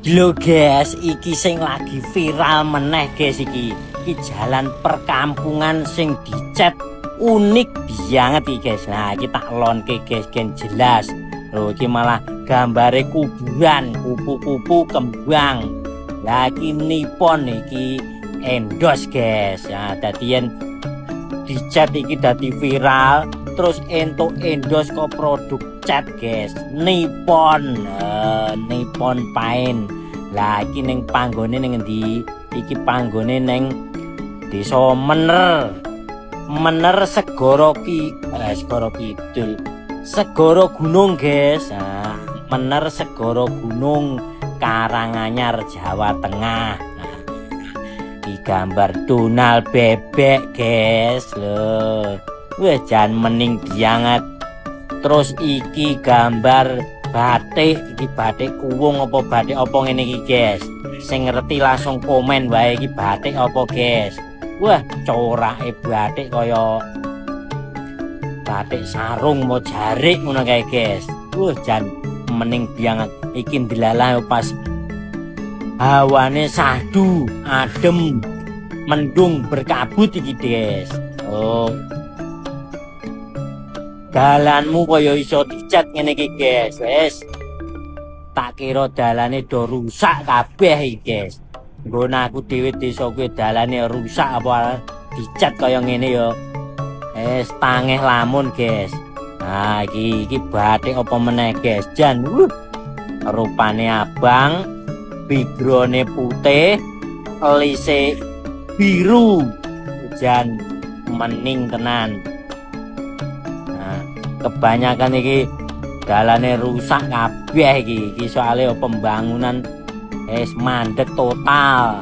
Lho guys, iki sing lagi viral meneh guys iki. Iki jalan perkampungan sing dicat unik banget iki guys. Nah, iki tak lonke guys gen jelas. Lho iki malah gambare kuburan, kupu-kupu kembang. Lah iki Nippon iki endos guys. Nah, dadi yen dicat iki dadi viral, terus entuk endos kok produk cat guys. Nippon Paint. Lah iki ning panggone ning endi? Iki panggone ning Desa Mener Segara Kidul. Segara Gunung guys. Nah, Mener Segara Gunung Karanganyar Jawa Tengah. Nah, iki gambar Donald bebek guys. Lho. Wah jan mening banget. Terus iki gambar batik, iki batik kuwung apa batik apa ngene iki guys. Sing ngerti langsung komen wae iki batik apa guys. Wah, corake batik kaya batik sarung mau jarik ngono kae guys. Wah, jan mening banget. Iki dilalah pas hawane sahdu, adem, mendung berkabut iki guys. Oh. Dalanmu kaya iso dicat ngene iki guys. Wes. Tak kira dalane do rusak kabeh iki guys. Nggon aku dhewe desa kuwi dalane rusak apa dicat kaya ngene ya. Wes tangeh lamun guys. Nah, iki batik apa meneh guys. Jan rupane abang, background-e putih, elise biru. Jan mening tenan. Kebanyakan iki dalane rusak kabeh iki soalnya pembangunan mandek total.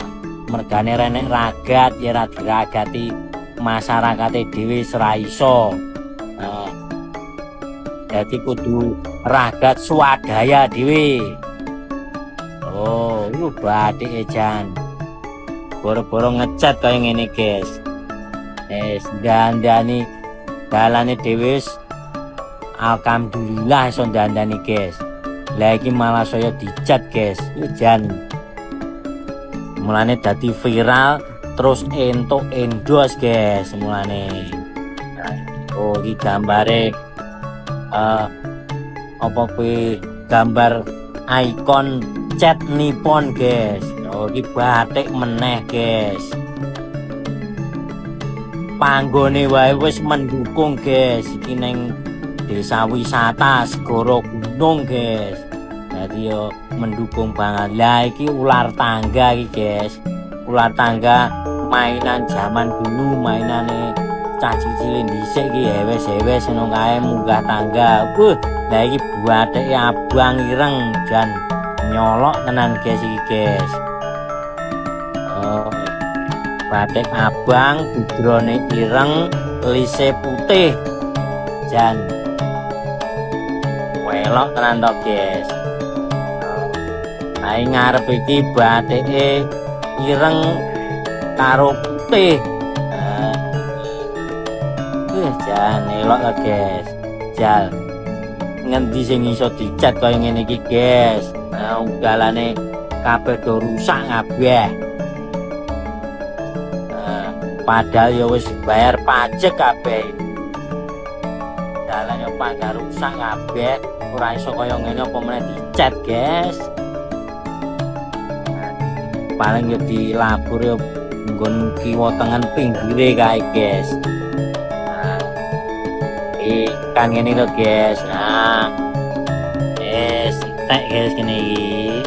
Mergane renek ragat ya ra diragati masyarakate dhewe ora iso. Jadi kudu ragat swadaya dhewe. Oh, iku bathike jan. Boro-boro ngecat kaya ngene guys. Dandani dalane dhewe alhamdulillah iso dandani guys. Lah iki malah saya dicat guys. Jan mulane dadi viral terus entuk endos guys mulane. Oh iki gambare apa kuwi gambar ikon cat Nippon guys. Oh iki batik meneh guys. Panggone wae wis mendukung guys. Iki ning desa wisata Segara Gunung guys. Jadi yo mendukung banget. Lah iki ular tangga iki guys. Ular tangga mainan zaman dulu, mainane cah cilik dhisik iki hewes-hewes ngono kae munggah tangga. Lah iki buateke abang ireng jan nyolok tenan guys iki guys. Oh. Batik abang, background-e ireng, lise putih. Jan elok tenan to guys. Ae ngarep iki batike ireng karo putih. Jan elok to guys. Jal. Ngendi sing iso dicat kaya ngene iki guys. Nah, galane kabeh do rusak kabeh. Padahal ya wis bayar pajak kabeh. Dalane pangga rusak kabeh. Ora iso kaya ngene apa meneh dicat guys. Paling yo dilapur yo nggon kiwa tengen pinggire kae guys. Nah, kan ngene lho guys. Nah, tek guys kene iki.